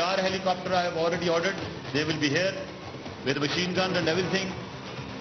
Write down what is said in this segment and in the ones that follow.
Four helicopters I have already ordered. They will be here with machine guns and everything.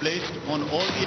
placed on all the.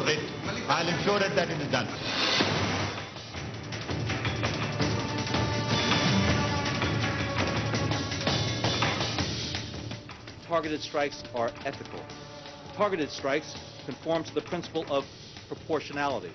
risk. I'll ensure that it is done. Targeted strikes are ethical. Targeted strikes conform to the principle of proportionality.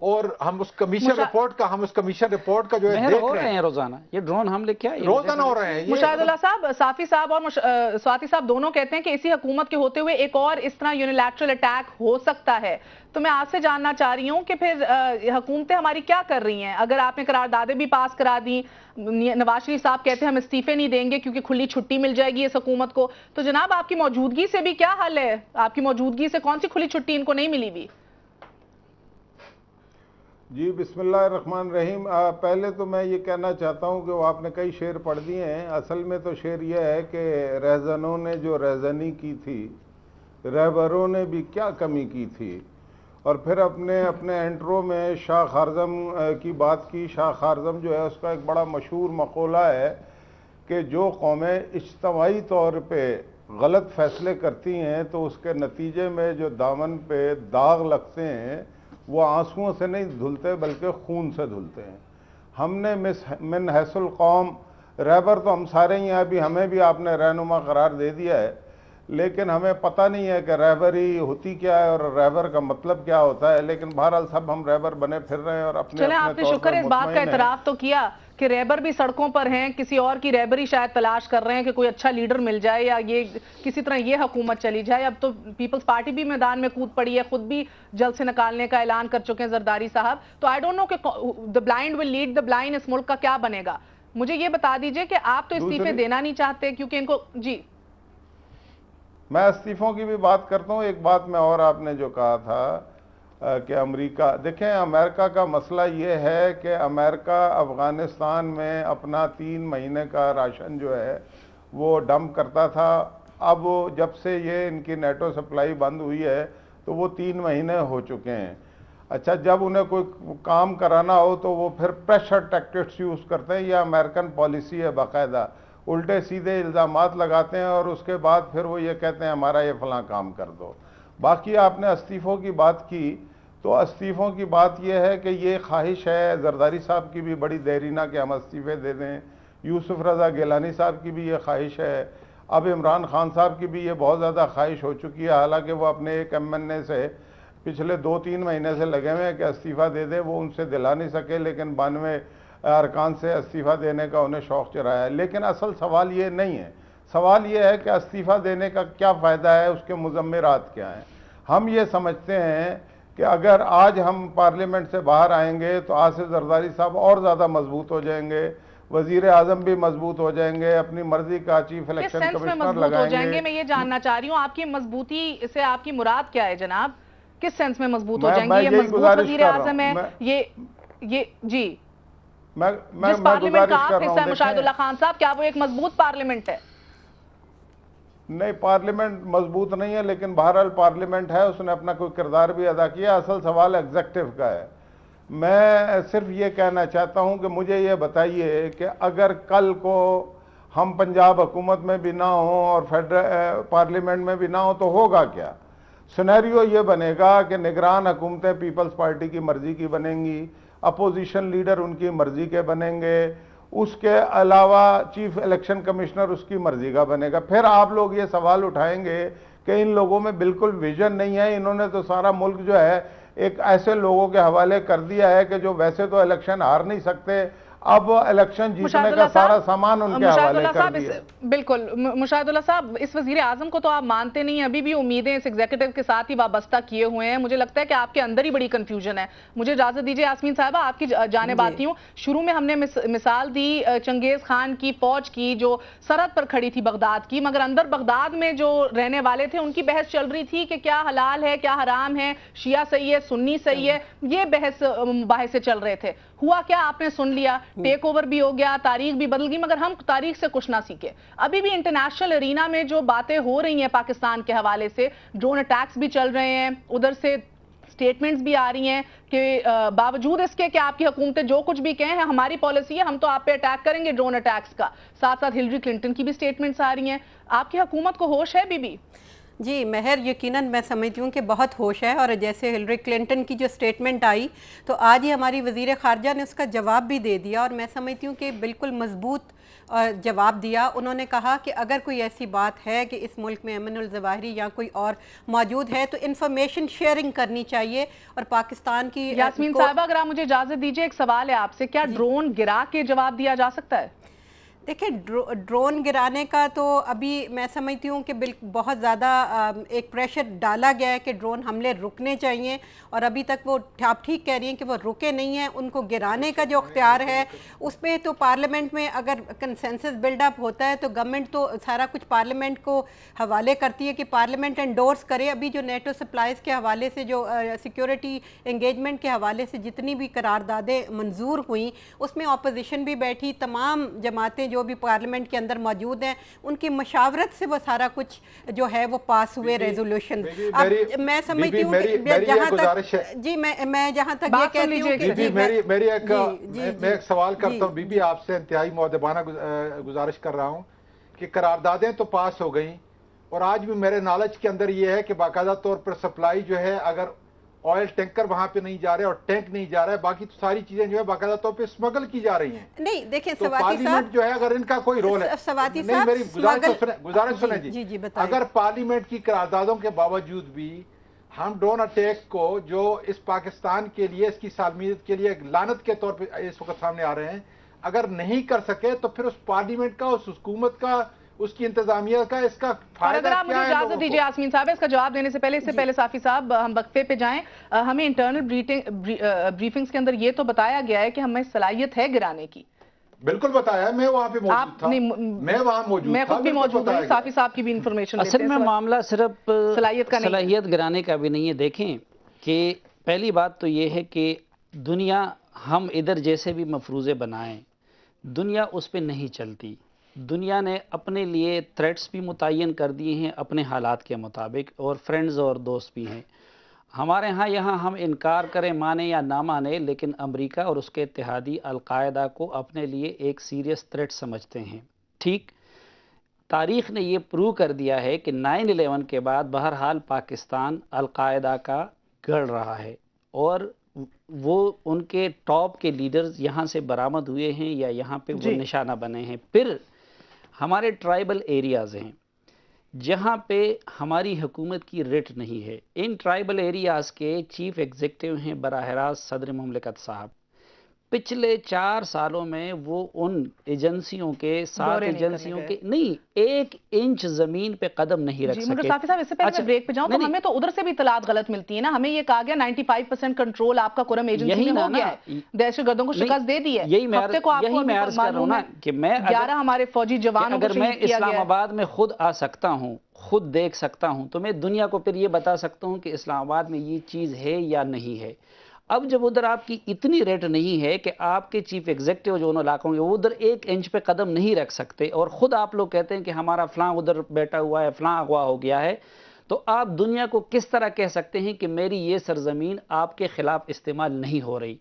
اور ہم اس commission report کا جو ہے مہر دیکھ ہو رہے رہے ہیں ہیں روزانہ، یہ ڈرون حملے کیا ہے؟ روزانہ ہو رہے ہیں مشاہد اللہ صاحب، صافی صاحب اور سواتی صاحب دونوں کہتے ہیں کہ اسی حکومت کے ہوتے ہوئے ایک اور اس طرح یونیلیٹرل اٹیک ہو سکتا ہے. تو میں آپ سے جاننا چاہ رہی ہوں کہ پھر حکومتیں ہماری کیا کر رہی ہیں؟ اگر آپ نے قراردادیں بھی پاس کرا دی، نواز شریف صاحب کہتے ہیں ہم استعفے نہیں دیں گے کیونکہ کھلی چھٹی مل جائے گی اس حکومت کو، تو جناب آپ کی موجودگی سے بھی کیا حل ہے؟ آپ کی موجودگی سے کون سی کھلی چھٹی ان کو نہیں ملی بھی؟ جی بسم اللہ الرحمن الرحیم. پہلے تو میں یہ کہنا چاہتا ہوں کہ وہ آپ نے کئی شعر پڑھ دیے ہیں. اصل میں تو شعر یہ ہے کہ رہزنوں نے جو رہزنی کی تھی، رہبروں نے بھی کیا کمی کی تھی. اور پھر اپنے انٹرو میں شاہ خارزم کی بات کی. شاہ خارزم جو ہے اس کا ایک بڑا مشہور مقولہ ہے کہ جو قومیں اجتماعی طور پہ غلط فیصلے کرتی ہیں تو اس کے نتیجے میں جو دامن پہ داغ لگتے ہیں وہ آنسوؤں سے نہیں دھلتے بلکہ خون سے دھلتے ہیں. ہم نے من حیث القوم رہبر تو ہم سارے ہی ہیں، ابھی ہمیں بھی آپ نے رہنما قرار دے دیا ہے، لیکن ہمیں پتہ نہیں ہے کہ رہبری ہوتی کیا ہے اور رہبر کا مطلب کیا ہوتا ہے. لیکن بہرحال سب ہم رہبر بنے پھر رہے ہیں اور اپنے چلیں آپ نے شکر ہے اس بات کا اعتراف تو کیا کہ رہبر بھی سڑکوں پر ہیں، کسی اور کی رہبری شاید تلاش کر رہے ہیں کہ کوئی اچھا لیڈر مل جائے یا یہ کسی طرح یہ حکومت چلی جائے. اب تو پیپلز پارٹی بھی میدان میں کود پڑی ہے، خود بھی جلد سے نکالنے کا اعلان کر چکے ہیں زرداری صاحب. تو آئی ڈونٹ نو کہ the blind will lead the blind اس ملک کا کیا بنے گا. مجھے یہ بتا دیجئے کہ آپ تو استعفے دینا نہیں چاہتے کیونکہ ان کو جی میں استعفوں کی بھی بات کرتا ہوں. ایک بات میں اور آپ نے جو کہا تھا کہ امریکہ، دیکھیں امریکہ کا مسئلہ یہ ہے کہ امریکہ افغانستان میں اپنا 3 مہینے کا راشن جو ہے وہ ڈمپ کرتا تھا. اب جب سے یہ ان کی نیٹو سپلائی بند ہوئی ہے تو وہ 3 مہینے ہو چکے ہیں. اچھا جب انہیں کوئی کام کرانا ہو تو وہ پھر پریشر ٹیکٹکس یوز کرتے ہیں. یہ امریکن پالیسی ہے باقاعدہ، الٹے سیدھے الزامات لگاتے ہیں اور اس کے بعد پھر وہ یہ کہتے ہیں ہمارا یہ فلاں کام کر دو. باقی آپ نے استعفوں کی بات کی تو استعفوں کی بات یہ ہے کہ یہ خواہش ہے زرداری صاحب کی بھی بڑی دیرینہ کہ ہم استعفے دے دیں. یوسف رضا گیلانی صاحب کی بھی یہ خواہش ہے. اب عمران خان صاحب کی بھی یہ بہت زیادہ خواہش ہو چکی ہے، حالانکہ وہ اپنے ایک MNA سے پچھلے 2-3 مہینے سے لگے ہوئے ہیں کہ استعفیٰ دے دے. وہ ان سے دلا نہیں سکے لیکن 92 ارکان سے استعفیٰ دینے کا انہیں شوق چرایا ہے. لیکن اصل سوال یہ نہیں ہے. سوال یہ ہے کہ استعفیٰ دینے کا کیا فائدہ ہے، اس کے مضمرات کیا ہیں. ہم یہ سمجھتے ہیں کہ اگر آج ہم پارلیمنٹ سے باہر آئیں گے تو آصف زرداری صاحب اور زیادہ مضبوط ہو جائیں گے، وزیر اعظم بھی مضبوط ہو جائیں گے، اپنی مرضی کا چیف الیکشن کمشنر لگائیں گے. میں یہ جاننا چاہ رہی ہوں آپ کی مضبوطی سے آپ کی مراد کیا ہے جناب؟ کس سینس میں مضبوط ہو جائیں گے؟ یہ مضبوط وزیر اعظم ہے، یہ جی جس پارلیمنٹ کا آپ حصہ ہے مشاہد اللہ خان صاحب، کیا وہ ایک مضبوط پارلیمنٹ ہے؟ نہیں، پارلیمنٹ مضبوط نہیں ہے لیکن بہرحال پارلیمنٹ ہے، اس نے اپنا کوئی کردار بھی ادا کیا. اصل سوال ایگزیکٹو کا ہے. میں صرف یہ کہنا چاہتا ہوں کہ مجھے یہ بتائیے کہ اگر کل کو ہم پنجاب حکومت میں بھی نہ ہوں اور پارلیمنٹ میں بھی نہ ہوں تو ہوگا کیا؟ سینیریو یہ بنے گا کہ نگران حکومتیں پیپلز پارٹی کی مرضی کی بنیں گی، اپوزیشن لیڈر ان کی مرضی کے بنیں گے، اس کے علاوہ چیف الیکشن کمشنر اس کی مرضی کا بنے گا. پھر آپ لوگ یہ سوال اٹھائیں گے کہ ان لوگوں میں بالکل ویژن نہیں ہے، انہوں نے تو سارا ملک جو ہے ایک ایسے لوگوں کے حوالے کر دیا ہے کہ جو ویسے تو الیکشن ہار نہیں سکتے، اب الیکشن جیتنے کا سارا سامان ان کے حوالے کر دیا. بالکل مشاہد اللہ صاحب، اس وزیر اعظم کو تو آپ مانتے نہیں، ابھی بھی امیدیں اس ایگزیکٹو کے ساتھ ہی وابستہ کیے ہوئے ہیں. مجھے لگتا ہے کہ آپ کے اندر ہی بڑی کنفیوژن ہے. مجھے اجازت دیجیے یاسمین صاحبہ، آپ کی جانب آتی ہوں. شروع میں ہم نے مثال دی چنگیز خان کی فوج کی جو سرحد پر کھڑی تھی بغداد کی، مگر اندر بغداد میں جو رہنے والے تھے ان کی بحث چل رہی تھی کہ کیا حلال ہے کیا حرام ہے، شیعہ صحیح ہے سنی صحیح ہے، یہ بحث مباحثے چل رہے تھے. ہوا کیا آپ نے سن لیا، ٹیک اوور بھی ہو گیا، تاریخ بھی بدل گئی، مگر ہم تاریخ سے کچھ نہ سیکھے. ابھی بھی انٹرنیشنل ارینا میں جو باتیں ہو رہی ہیں پاکستان کے حوالے سے، ڈرون اٹیکس بھی چل رہے ہیں، ادھر سے سٹیٹمنٹس بھی آ رہی ہیں کہ باوجود اس کے کہ آپ کی حکومتیں جو کچھ بھی کہیں ہیں ہماری پالیسی ہے، ہم تو آپ پہ اٹیک کریں گے ڈرون اٹیکس کا. ساتھ ساتھ ہلری کلنٹن کی بھی سٹیٹمنٹس آ رہی ہیں. آپ کی حکومت کو ہوش ہے بی بی؟ جی مہر، یقیناً میں سمجھتی ہوں کہ بہت ہوش ہے، اور جیسے ہلری کلنٹن کی جو سٹیٹمنٹ آئی تو آج ہی ہماری وزیر خارجہ نے اس کا جواب بھی دے دیا، اور میں سمجھتی ہوں کہ بالکل مضبوط جواب دیا۔ انہوں نے کہا کہ اگر کوئی ایسی بات ہے کہ اس ملک میں ایمن الظواہری یا کوئی اور موجود ہے تو انفارمیشن شیئرنگ کرنی چاہیے، اور پاکستان کی یاسمین صاحبہ اگر آپ مجھے اجازت دیجئے، ایک سوال ہے آپ سے، کیا ڈرون گرا کے جواب دیا جا سکتا ہے؟ دیکھیں ڈرون گرانے کا تو ابھی میں سمجھتی ہوں کہ بہت زیادہ ایک پریشر ڈالا گیا ہے کہ ڈرون حملے رکنے چاہیے، اور ابھی تک وہ آپ ٹھیک کہہ رہی ہیں کہ وہ رکے نہیں ہیں۔ ان کو گرانے کا جو اختیار ہے اس پہ تو پارلیمنٹ میں اگر کنسنسس بلڈ اپ ہوتا ہے تو گورنمنٹ تو سارا کچھ پارلیمنٹ کو حوالے کرتی ہے کہ پارلیمنٹ انڈورس کرے۔ ابھی جو نیٹو سپلائز کے حوالے سے، جو سیکیورٹی انگیجمنٹ کے حوالے سے جتنی بھی قراردادیں منظور ہوئیں، اس میں اپوزیشن بھی بیٹھی، تمام جماعتیں جو بھی پارلیمنٹ کے اندر موجود ہیں ان کی مشاورت سے وہ سارا کچھ جو ہے وہ پاس ہوئے ریزولوشن۔ اب میں سمجھتی ہوں کہ جہاں تک جی میں جہاں تک یہ کہتی ہوں کہ میں ایک سوال کرتا ہوں بی بی آپ سے، انتہائی مؤدبانہ گزارش کر رہا ہوں کہ قراردادیں تو پاس ہو گئیں، اور آج بھی میرے نالج کے اندر یہ ہے کہ باقاعدہ طور پر سپلائی جو ہے، اگر آئل ٹینکر وہاں پہ نہیں جا رہے اور ٹینک نہیں جا رہا ہے، باقی تو ساری چیزیں جو ہے باقاعدہ طور پہ اسمگل کی جا رہی ہیں۔ نہیں دیکھیں تو سواتی پارلیمنٹ صاحب، جو ہے اگر ان کا کوئی رول ہے، سواتی نہیں صاحب میری گزارش سنیں جی، بتائیں۔ اگر پارلیمنٹ کی قراردادوں کے باوجود بھی ہم ڈرون اٹیک کو جو اس پاکستان کے لیے، اس کی سالمیت کے لیے ایک لعنت کے طور پہ اس وقت سامنے آ رہے ہیں، اگر نہیں کر سکے تو پھر اس پارلیمنٹ کا، اس حکومت کا، اس کی انتظامیہ کا اس کا فائدہ اگر آپ مجھے اجازت دیجیے یاسمین صاحب، اس کا جواب دینے سے پہلے صافی صاحب ہم وقفے پہ جائیں۔ ہمیں انٹرنل بریفنگز کے اندر یہ تو بتایا گیا ہے کہ ہمیں صلاحیت ہے گرانے کی۔ بالکل بتایا، میں وہاں پہ موجود تھا، میں وہاں موجود تھا، میں خود بھی موجود ہوں، صافی صاحب کی بھی انفارمیشن اصل میں معاملہ صرف صلاحیت گرانے کا بھی نہیں ہے۔ دیکھیں کہ پہلی بات تو یہ ہے کہ دنیا، ہم ادھر جیسے بھی مفروضے بنائیں، دنیا اس پہ نہیں چلتی۔ دنیا نے اپنے لیے تھریٹس بھی متعین کر دیے ہیں اپنے حالات کے مطابق، اور فرینڈز اور دوست بھی ہیں۔ ہمارے یہاں ہم انکار کریں، مانے یا نہ مانے، لیکن امریکہ اور اس کے اتحادی القاعدہ کو اپنے لیے ایک سیریس تھریٹ سمجھتے ہیں۔ ٹھیک، تاریخ نے یہ پروو کر دیا ہے کہ 9/11 کے بعد بہرحال پاکستان القاعدہ کا گڑ رہا ہے، اور وہ ان کے ٹاپ کے لیڈرز یہاں سے برآمد ہوئے ہیں یا یہاں پہ وہ نشانہ بنے ہیں۔ پھر ہمارے ٹرائبل ایریاز ہیں جہاں پہ ہماری حکومت کی ریٹ نہیں ہے۔ ان ٹرائبل ایریاز کے چیف ایگزیکٹو ہیں براہ راست صدر مملکت صاحب۔ پچھلے 4 سالوں میں وہ ان ایجنسیوں کے 7 ایجنسیوں کے نہیں 1 انچ زمین پہ قدم نہیں رکھ سکے۔ صافی صاحب، اس سے پہلے میں بریک پہ جاؤں تو ہمیں تو ادھر سے بھی اطلاعات غلط ملتی ہیں نا۔ ہمیں یہ کہا گیا 95% کنٹرول آپ کا قرم ایجنسی میں ہو گیا ہے، دہشت گردوں کو شکست دے دی ہے۔ یہی میں عرض کر رہا ہوں نا کہ میں 11 ہمارے فوجی جوانوں کو اگر میں اسلام آباد میں خود آ سکتا ہوں، خود دیکھ سکتا ہوں، تو میں دنیا کو پھر یہ بتا سکتا ہوں کہ اسلام آباد میں یہ چیز ہے یا نہیں ہے۔ اب جب ادھر آپ کی اتنی ریٹ نہیں ہے کہ آپ کے چیف ایگزیکٹو جو ان علاقوں کے وہ ادھر 1 انچ پہ قدم نہیں رکھ سکتے، اور خود آپ لوگ کہتے ہیں کہ ہمارا فلاں ادھر بیٹھا ہوا ہے، فلاں اغوا ہو گیا ہے، تو آپ دنیا کو کس طرح کہہ سکتے ہیں کہ میری یہ سرزمین آپ کے خلاف استعمال نہیں ہو رہی؟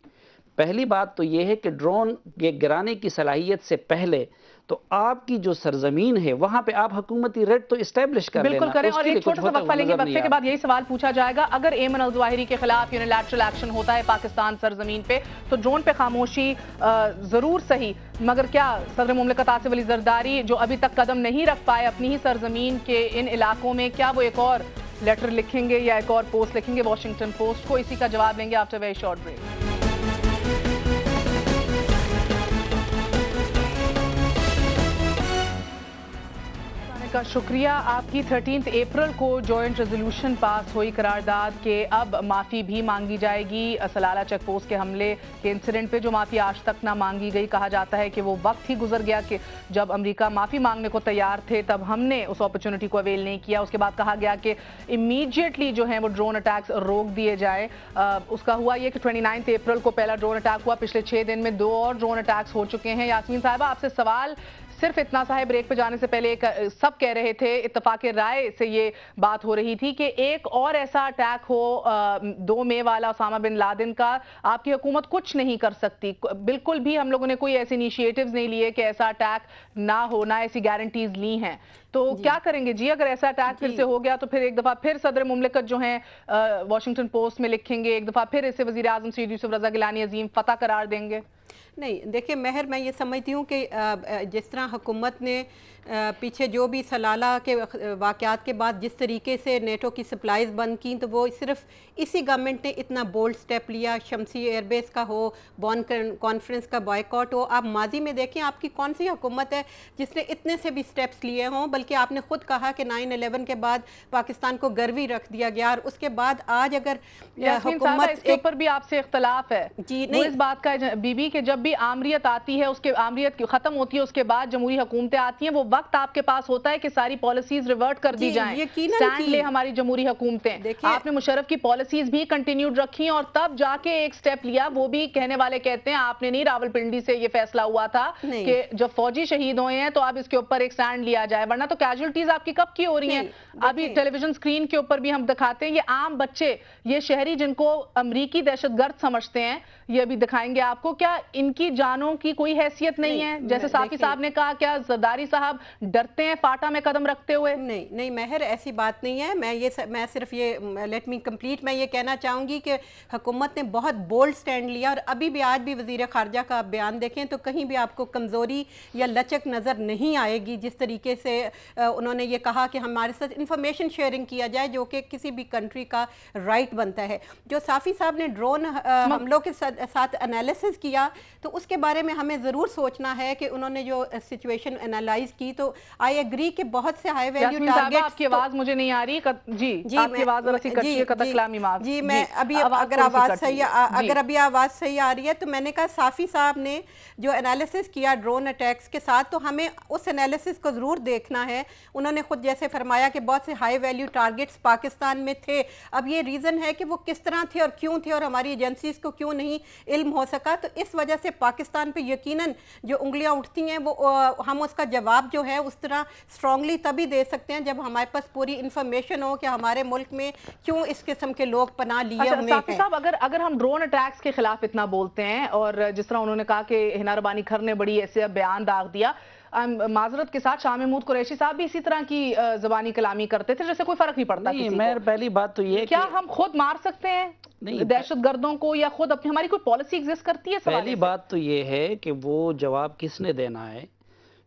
پہلی بات تو یہ ہے کہ ڈرون گرانے کی صلاحیت سے پہلے تو آپ کی جو سرزمین ہے وہاں پہ آپ حکومتی ریٹ تو اسٹیبلش کر لینا۔ بالکل کریں، اور ایک چھوٹا سا وقفہ لیں گے، وقفے کے بعد یہی سوال پوچھا جائے گا، اگر ایمن الظواہری کے خلاف یونیلیٹرل ایکشن ہوتا ہے پاکستان سرزمین پہ تو ڈرون پہ خاموشی ضرور صحیح، مگر کیا صدر مملکت آصف علی زرداری جو ابھی تک قدم نہیں رکھ پائے اپنی ہی سرزمین کے ان علاقوں میں، کیا وہ ایک اور لیٹر لکھیں گے یا ایک اور پوسٹ لکھیں گے واشنگٹن پوسٹ کو؟ اسی کا جواب لیں گے آفٹر ویری شارٹ بریک۔ کا شکریہ۔ آپ کی 13 اپریل کو جوائنٹ ریزولوشن پاس ہوئی قرارداد کے اب معافی بھی مانگی جائے گی۔ سلالہ چیک پوسٹ کے حملے کے انسیڈنٹ پہ جو معافی آج تک نہ مانگی گئی، کہا جاتا ہے کہ وہ وقت ہی گزر گیا کہ جب امریکہ معافی مانگنے کو تیار تھے تب ہم نے اس اپرچونٹی کو اویل نہیں کیا۔ اس کے بعد کہا گیا کہ امیڈیٹلی جو ہیں وہ ڈرون اٹیکس روک دیے جائے۔ اس کا ہوا یہ کہ 29 اپریل کو پہلا ڈرون اٹیک ہوا، پچھلے 6 دن میں 2 اور ڈرون اٹیکس ہو چکے ہیں۔ یاسمین صاحبہ، آپ سے سوال صرف اتنا سا ہے, بریک پہ جانے سے پہلے سب کہہ رہے تھے, اتفاق رائے سے یہ بات ہو رہی تھی کہ ایک اور ایسا اٹیک ہو 2 مئی والا اسامہ بن لادن کا, آپ کی حکومت کچھ نہیں کر سکتی. بالکل بھی ہم لوگوں نے کوئی ایسے انیشیٹیوز نہیں لیے کہ ایسا اٹیک نہ ہو, نہ ایسی گارنٹیز لی ہیں. تو کیا کریں گے جی اگر ایسا اٹیک پھر سے ہو گیا؟ تو پھر ایک دفعہ پھر صدر مملکت جو ہیں واشنگٹن پوسٹ میں لکھیں گے, ایک دفعہ پھر اسے وزیر اعظم سید یوسف رضا گیلانی عظیم فتح قرار دیں گے؟ نہیں دیکھیں مہر, میں یہ سمجھتی ہوں کہ جس طرح حکومت نے پیچھے جو بھی سلالہ کے واقعات کے بعد جس طریقے سے نیٹو کی سپلائز بند کی, تو وہ صرف اسی گورنمنٹ نے اتنا بولڈ سٹیپ لیا. شمسی ایئر بیس کا ہو, بون کانفرنس کا بائیکاٹ ہو. آپ ماضی میں دیکھیں آپ کی کون سی حکومت ہے جس نے اتنے سے بھی سٹیپس لیے ہوں, بلکہ آپ نے خود کہا کہ 9/11 کے بعد پاکستان کو گروی رکھ دیا گیا, اور اس کے بعد آج اگر حکومت اس کے اوپر بھی آپ سے اختلاف ہے جی وہ اس بات کا بی بی کہ جب بھی آمریت آتی ہے, اس کے آمریت ختم ہوتی ہے, اس کے بعد جمہوری حکومتیں آتی ہیں, وہ وقت آپ کے پاس ہوتا ہے کہ ساری پالیسیز ریورٹ کر دی جائیں, سٹینڈ لے ہماری جمہوری حکومتیں. آپ نے مشرف کی پالیسیز بھی کنٹینیوڈ رکھی اور تب جا کے ایک سٹیپ لیا. وہ بھی کہنے والے کہتے ہیں آپ نے نہیں, راولپنڈی سے یہ فیصلہ ہوا تھا کہ جب فوجی شہید ہوئے ہیں تو اب اس کے اوپر ایک سٹینڈ لیا جائے, ورنہ تو کیجولٹیز آپ کی کب کی ہو رہی ہیں. ابھی ٹیلی ویژن سکرین کے اوپر بھی ہم دکھاتے ہیں, یہ عام بچے, یہ شہری جن کو امریکی دہشت گرد سمجھتے ہیں, یہ ابھی دکھائیں گے آپ کو. کیا ان کی جانوں کی کوئی حیثیت نہیں ہے؟ جیسے صافی صاحب نے کہا, کیا زرداری صاحب ڈرتے ہیں فاٹا میں قدم رکھتے ہوئے؟ نہیں مہر, ایسی بات نہیں ہے. میں صرف یہ لیٹ می کمپلیٹ, میں یہ کہنا چاہوں گی کہ حکومت نے بہت بولڈ سٹینڈ لیا, اور ابھی بھی آج بھی وزیر خارجہ کا بیان دیکھیں تو کہیں بھی آپ کو کمزوری یا لچک نظر نہیں آئے گی. جس طریقے سے انہوں نے یہ کہا کہ ہمارے ساتھ انفارمیشن شیئرنگ کیا جائے, جو کہ کسی بھی کنٹری کا رائٹ بنتا ہے. جو صافی صاحب نے ڈرون حملوں کے ساتھ انالیسس کیا, تو اس کے بارے میں ہمیں ضرور سوچنا ہے کہ انہوں نے جو سچویشن انالائز کی, تو آئی ایگری کہ بہت سے ہائی ویلیو ٹارگیٹس. آپ کی آواز مجھے نہیں آ رہی جی, آپ کی آواز ذرا سی کٹی ہے, قطع کلامی معاف. جی میں ابھی اگر ابھی آواز صحیح آ رہی ہے, تو میں نے کہا صافی صاحب نے جو انالیسس کیا ڈرون اٹیکس کے ساتھ, تو ہمیں اس انالیسس کو ضرور دیکھنا ہے. انہوں نے خود جیسے فرمایا کہ بہت سے ہائی ویلیو ٹارگیٹس پاکستان میں تھے. اب یہ ریزن ہے کہ وہ کس طرح تھے اور کیوں تھے, اور ہماری ایجنسیز کو کیوں نہیں علم ہو سکا. تو اس وجہ سے پاکستان پہ یقیناً جو انگلیاں اٹھتی ہیں, وہ ہم اس کا جواب جو ہے اس طرح اسٹرانگلی تبھی دے سکتے ہیں جب ہمارے پاس پوری انفارمیشن ہو کہ ہمارے ملک میں کیوں اس قسم کے لوگ پناہ لیے ہوئے ہیں. صاحب اگر ہم ڈرون اٹیکس کے خلاف اتنا بولتے ہیں, اور جس طرح انہوں نے کہا کہ ہنا ربانی کھر نے بڑی ایسے بیان داغ دیا, معذرت کے ساتھ شاہ محمود قریشی صاحب بھی اسی طرح کی زبانی کلامی کرتے تھے, جیسے کوئی فرق نہیں پڑتا کسی کو. میں پہلی بات تو یہ, کیا ہم خود مار سکتے ہیں دہشت گردوں کو, یا خود اپنی ہماری کوئی پالیسی ایگزسٹ کرتی ہے؟ پہلی بات تو یہ ہے کہ وہ جواب کس نے دینا ہے.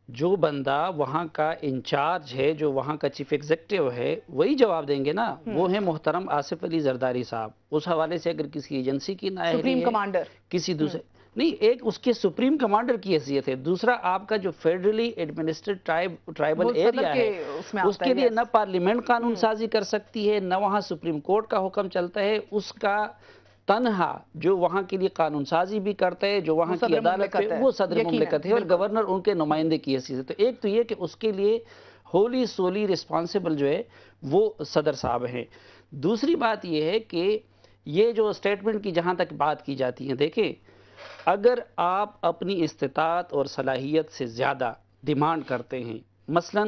جو بندہ وہاں کا انچارج ہے, جو وہاں کا چیف ایگزیکٹو ہے, وہی جواب دیں گے نا. وہ ہیں محترم آصف علی زرداری صاحب. اس حوالے سے اگر کسی ایجنسی کی نااہلی ہے, سپریم کمانڈر, کسی دوسرے نہیں, ایک اس کے سپریم کمانڈر کی حیثیت ہے. دوسرا آپ کا جو فیڈرلی ایڈمنسٹریٹ ٹرائبل ایریا ہے, اس کے لیے نہ پارلیمنٹ قانون سازی کر سکتی ہے, نہ وہاں سپریم کورٹ کا حکم چلتا ہے. اس کا تنہا جو وہاں کے لیے قانون سازی بھی کرتا ہے, جو وہاں کی عدالت ہے, وہ صدر مملکت ہے, اور گورنر ان کے نمائندے کی حیثیت ہے. تو ایک تو یہ کہ اس کے لیے ہولی سولی رسپانسبل جو ہے وہ صدر صاحب ہیں. دوسری بات یہ ہے کہ یہ جو اسٹیٹمنٹ کی جہاں تک بات کی جاتی ہے, دیکھیں اگر آپ اپنی استطاعت اور صلاحیت سے زیادہ ڈیمانڈ کرتے ہیں, مثلا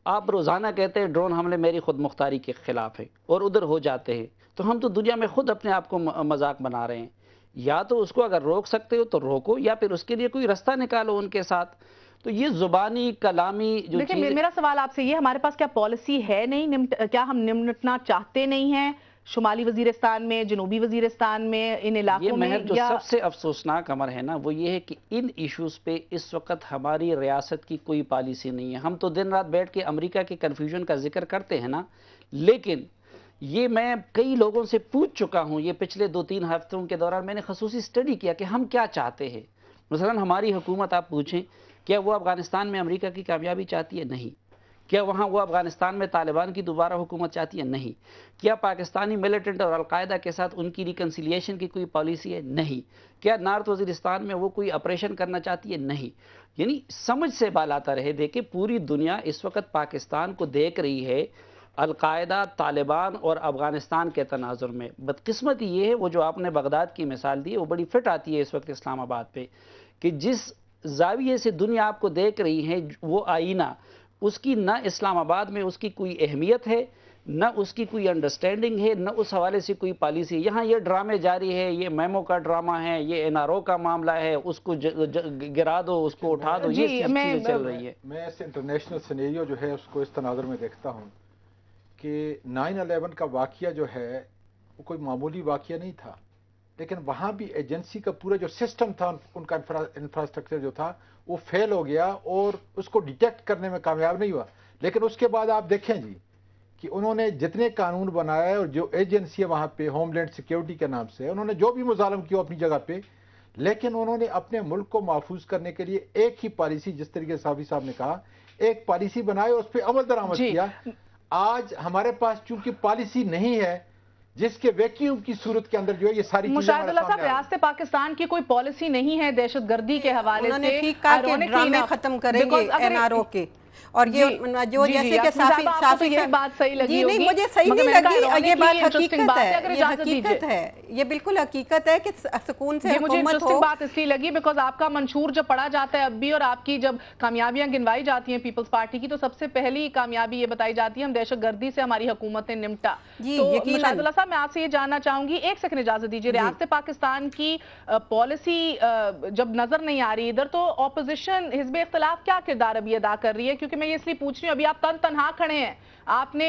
آپ روزانہ کہتے ہیں ڈرون حملے میری خود مختاری کے خلاف ہے, اور ادھر ہو جاتے ہیں, تو ہم تو دنیا میں خود اپنے آپ کو مذاق بنا رہے ہیں. یا تو اس کو اگر روک سکتے ہو تو روکو, یا پھر اس کے لیے کوئی رستہ نکالو ان کے ساتھ. تو یہ زبانی کلامی جو چیز, میرا سوال آپ سے یہ, ہمارے پاس کیا پالیسی ہے نہیں, کیا ہم نمٹنا چاہتے نہیں ہیں شمالی وزیرستان میں, جنوبی وزیرستان میں, ان علاقوں میں؟ جو سب سے افسوسناک امر ہے نا, وہ یہ ہے کہ ان ایشوز پہ اس وقت ہماری ریاست کی کوئی پالیسی نہیں ہے. ہم تو دن رات بیٹھ کے امریکہ کے کنفیوژن کا ذکر کرتے ہیں نا, لیکن یہ میں کئی لوگوں سے پوچھ چکا ہوں یہ پچھلے 2-3 ہفتوں کے دوران. میں نے خصوصی سٹڈی کیا کہ ہم کیا چاہتے ہیں. مثلا ہماری حکومت آپ پوچھیں, کیا وہ افغانستان میں امریکہ کی کامیابی چاہتی ہے؟ نہیں. کیا وہاں وہ افغانستان میں طالبان کی دوبارہ حکومت چاہتی ہے؟ نہیں. کیا پاکستانی ملیٹنٹ اور القاعدہ کے ساتھ ان کی ریکنسیلیشن کی کوئی پالیسی ہے؟ نہیں. کیا نارتھ وزیرستان میں وہ کوئی آپریشن کرنا چاہتی ہے؟ نہیں. یعنی سمجھ سے بالاتا رہے. دیکھیں پوری دنیا اس وقت پاکستان کو دیکھ رہی ہے القاعدہ, طالبان اور افغانستان کے تناظر میں. بدقسمتی یہ ہے, وہ جو آپ نے بغداد کی مثال دی ہے وہ بڑی فٹ آتی ہے اس وقت اسلام آباد پہ, کہ جس زاویے سے دنیا آپ کو دیکھ رہی ہے وہ آئینہ، اس کی نہ اسلام آباد میں اس کی کوئی اہمیت ہے، نہ اس کی کوئی انڈرسٹینڈنگ ہے، نہ اس حوالے سے کوئی پالیسی. یہاں یہ ڈرامے جاری ہے، یہ میمو کا ڈرامہ ہے، یہ این آر او کا معاملہ ہے، اس کو گرا دو، اس کو اٹھا دو، یہ چیزیں چل رہی ہے. میں اس انٹرنیشنل سینیریو جو ہے اس کو اس تناظر میں دیکھتا ہوں کہ 9/11 کا واقعہ جو ہے وہ کوئی معمولی واقعہ نہیں تھا، لیکن وہاں بھی ایجنسی کا پورا جو سسٹم تھا، ان کا انفراسٹرکچر جو تھا وہ فیل ہو گیا اور اس کو ڈیٹیکٹ کرنے میں کامیاب نہیں ہوا. لیکن اس کے بعد آپ دیکھیں جی کہ انہوں نے جتنے قانون بنائے اور جو ایجنسی ہے وہاں پہ ہوم لینڈ سیکیورٹی کے نام سے انہوں نے جو بھی مظالم کیا اپنی جگہ پہ، لیکن انہوں نے اپنے ملک کو محفوظ کرنے کے لیے ایک ہی پالیسی، جس طریقے سے صافی صاحب نے کہا، ایک پالیسی بنائی اور اس پہ عمل درآمد کیا. آج ہمارے پاس چونکہ پالیسی نہیں ہے، جس کے ویکیوم کی صورت کے اندر جو ہے یہ ساری چیزیں مشاہد اللہ صاحب، ریاست پاکستان کی کوئی پالیسی نہیں ہے دہشت گردی کے حوالے سے. انہوں نے ٹھیک کہا کہ ڈرامے ختم کریں گے این آر او کے، اور یہ جو جیسے کہ صافی یہ بات صحیح لگی جی نہیں، مجھے صحیح نہیں لگی، یہ بات حقیقت ہے، یہ حقیقت ہے، یہ بالکل حقیقت ہے کہ سکون سے مجھے حکومت انٹرسٹنگ ہو. بات اس لیے لگی بیکاز آپ کا منشور جب پڑھا جاتا ہے اب بھی، اور آپ کی جب کامیابیاں گنوائی جاتی ہیں پیپلز پارٹی کی، تو سب سے پہلی کامیابی یہ بتائی جاتی ہے ہم دہشت گردی سے ہماری حکومت نے نمٹا. تو مشاہد اللہ صاحب، میں آپ سے یہ جاننا چاہوں گی، ایک سیکنڈ اجازت دیجیے، ریاست پاکستان کی پالیسی جب نظر نہیں آ رہی ادھر، تو اپوزیشن حزب اختلاف کیا کردار ابھی ادا کر رہی ہے؟ کیونکہ میں یہ اس لیے پوچھ رہی ہوں، ابھی آپ تنہا کھڑے ہیں، آپ نے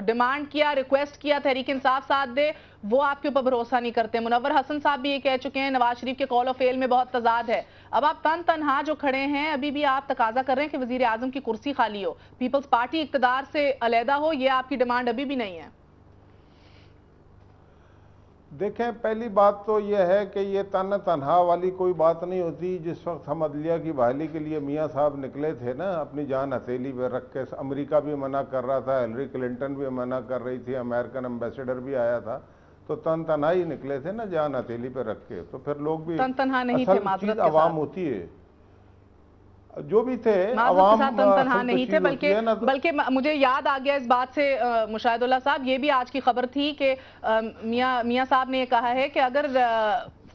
ڈیمانڈ کیا، ریکویسٹ کیا تحریک انصاف ساتھ دے، وہ آپ کے اوپر بھروسہ نہیں کرتے. منور حسن صاحب بھی یہ کہہ چکے ہیں، نواز شریف کے قول و فعل میں بہت تضاد ہے. اب آپ تنہا جو کھڑے ہیں، ابھی بھی آپ تقاضا کر رہے ہیں کہ وزیر اعظم کی کرسی خالی ہو، پیپلز پارٹی اقتدار سے علیحدہ ہو، یہ آپ کی ڈیمانڈ ابھی بھی نہیں ہے؟ دیکھیں، پہلی بات تو یہ ہے کہ یہ تنہا والی کوئی بات نہیں ہوتی. جس وقت ہم عدلیہ کی بحالی کے لیے میاں صاحب نکلے تھے نا، اپنی جان ہتھیلی پہ رکھ کے، امریکہ بھی منع کر رہا تھا، ہلری کلنٹن بھی منع کر رہی تھی، امریکن ایمبیسیڈر بھی آیا تھا، تو تنہا ہی نکلے تھے نا جان ہتھیلی پہ رکھ کے. تو پھر لوگ بھی تنہا نہیں تھے، اصل چیز عوام ہوتی ہے، جو بھی تھے عوام تنہا نہیں تھے، بلکہ مجھے یاد آ گیا اس بات سے مشاہد اللہ صاحب، یہ بھی آج کی خبر تھی کہ میاں صاحب نے یہ کہا ہے کہ اگر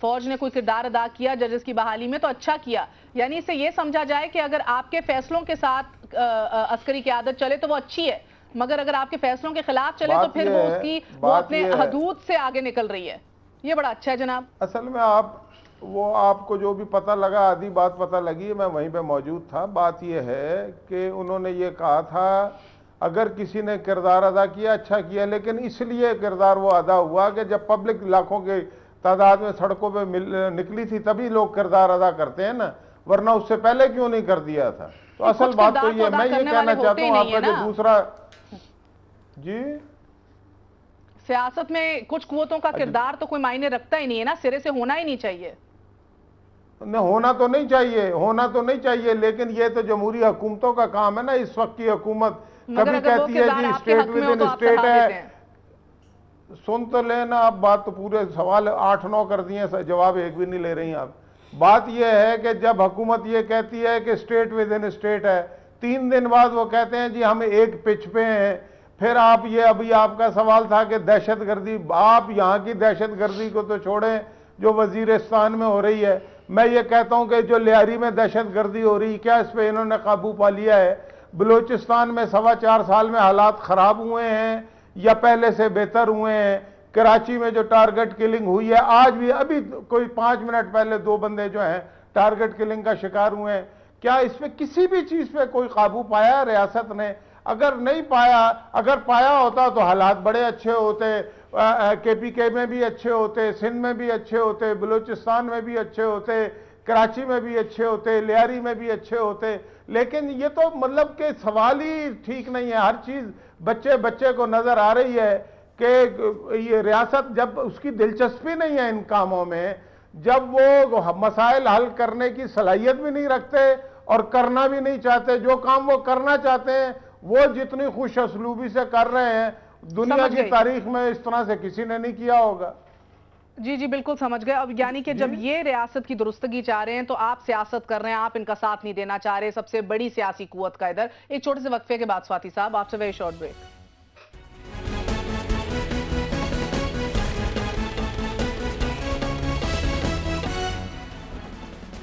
فوج نے کوئی کردار ادا کیا ججز کی بحالی میں تو اچھا کیا. یعنی اسے یہ سمجھا جائے کہ اگر آپ کے فیصلوں کے ساتھ عسکری قیادت چلے تو وہ اچھی ہے، مگر اگر آپ کے فیصلوں کے خلاف چلے تو پھر وہ اپنے حدود سے آگے نکل رہی ہے. یہ بڑا اچھا ہے جناب. اصل میں آپ کو جو بھی پتہ لگا، آدھی بات پتہ لگی، میں وہیں پہ موجود تھا. بات یہ ہے کہ انہوں نے یہ کہا تھا اگر کسی نے کردار ادا کیا اچھا کیا، لیکن اس لیے کردار وہ ادا ہوا کہ جب پبلک لاکھوں کے تعداد میں سڑکوں پہ نکلی تھی تبھی لوگ کردار ادا کرتے ہیں نا، ورنہ اس سے پہلے کیوں نہیں کر دیا تھا. تو اصل بات تو یہ، میں یہ کہنا چاہتا ہوں آپ کا جو دوسرا جی، سیاست میں کچھ قوتوں کا کردار تو کوئی معنی رکھتا ہی نہیں ہے نا، سرے سے ہونا ہی نہیں چاہیے. ہونا تو نہیں چاہیے، لیکن یہ تو جمہوری حکومتوں کا کام ہے نا. اس وقت کی حکومت کبھی کہتی ہے جی اسٹیٹ ود ان اسٹیٹ ہے. سن تو لینا آپ بات، تو پورے سوال 8-9 کر دیے، جواب ایک بھی نہیں لے رہی آپ. بات یہ ہے کہ جب حکومت یہ کہتی ہے کہ اسٹیٹ ود ان اسٹیٹ ہے، 3 دن بعد وہ کہتے ہیں جی ہم ایک پچ پہ ہیں. پھر آپ یہ، ابھی آپ کا سوال تھا کہ دہشت گردی، آپ یہاں کی دہشت گردی کو تو چھوڑیں جو وزیرستان میں ہو رہی ہے. میں یہ کہتا ہوں کہ جو لیاری میں دہشت گردی ہو رہی، کیا اس پہ انہوں نے قابو پا لیا ہے؟ بلوچستان میں 4.25 سال میں حالات خراب ہوئے ہیں یا پہلے سے بہتر ہوئے ہیں؟ کراچی میں جو ٹارگٹ کلنگ ہوئی ہے، آج بھی ابھی کوئی 5 منٹ پہلے 2 بندے جو ہیں ٹارگٹ کلنگ کا شکار ہوئے ہیں. کیا اس پہ کسی بھی چیز پہ کوئی قابو پایا ریاست نے؟ اگر نہیں پایا، اگر پایا ہوتا تو حالات بڑے اچھے ہوتے، KPK میں بھی اچھے ہوتے، سندھ میں بھی اچھے ہوتے، بلوچستان میں بھی اچھے ہوتے، کراچی میں بھی اچھے ہوتے، لیاری میں بھی اچھے ہوتے. لیکن یہ تو مطلب کہ سوال ہی ٹھیک نہیں ہے. ہر چیز بچے کو نظر آ رہی ہے کہ یہ ریاست جب اس کی دلچسپی نہیں ہے ان کاموں میں، جب وہ مسائل حل کرنے کی صلاحیت بھی نہیں رکھتے اور کرنا بھی نہیں چاہتے، جو کام وہ کرنا چاہتے ہیں وہ جتنی خوش اسلوبی سے کر رہے ہیں دنیا کی تاریخ میں اس طرح سے کسی نے نہیں کیا ہوگا. جی بالکل سمجھ گئے. اب یعنی کہ جب یہ ریاست کی درستگی چاہ رہے ہیں تو آپ سیاست کر رہے ہیں، آپ ان کا ساتھ نہیں دینا چاہ رہے، سب سے بڑی سیاسی قوت کا ادھر. ایک چھوٹے سے وقفے کے بعد سواتی صاحب آپ سے ویری شارٹ بریک.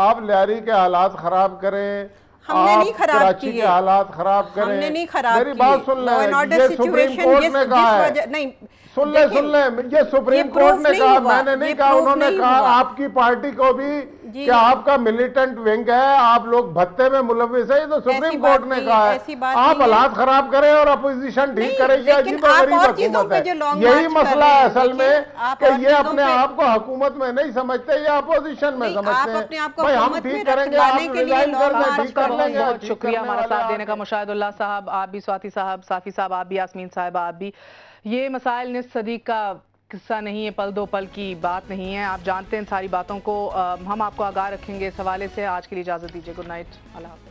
آپ لیاری کے حالات خراب کریں، ہم نے نہیں خراب کراچی کیے، کے حالات خراب کریں، ہم نے نہیں خراب میری بات سن لیں، یہ سپریم کورٹ نے کہا ہے، نہیں سن لیں یہ سپریم کورٹ نے کہا، میں نے نہیں کہا، انہوں نے کہا آپ کی پارٹی کو بھی کہ آپ کا ملیٹنٹ ونگ ہے، آپ لوگ بھتے میں ملوث ہیں، تو سپریم کورٹ نے کہا ہے آپ حالات خراب کریں اور اپوزیشن ٹھیک کریں، یہ عجیب و غریب حکومت ہے۔ یہی مسئلہ ہے اصل میں کہ یہ اپنے آپ کو حکومت میں نہیں سمجھتے، یہ اپوزیشن میں سمجھتے ہیں۔ بھائی ہم ٹھیک کریں گے، آپ ریزائن کر لیں، ٹھیک کر لیں گے۔ بہت شکریہ ہمارا ساتھ دینے کا مشاہد اللہ صاحب، آپ بھی سواتی صاحب، صافی صاحب، آپ بھی، یاسمین صاحبہ آپ بھی۔ یہ مسائل نصف صدی کا قصہ نہیں ہے، پل دو پل کی بات نہیں ہے، آپ جانتے ہیں ساری باتوں کو، ہم آپ کو آگاہ رکھیں گے اس حوالے سے۔ آج کے لیے اجازت دیجیے، گڈ نائٹ، اللہ حافظ۔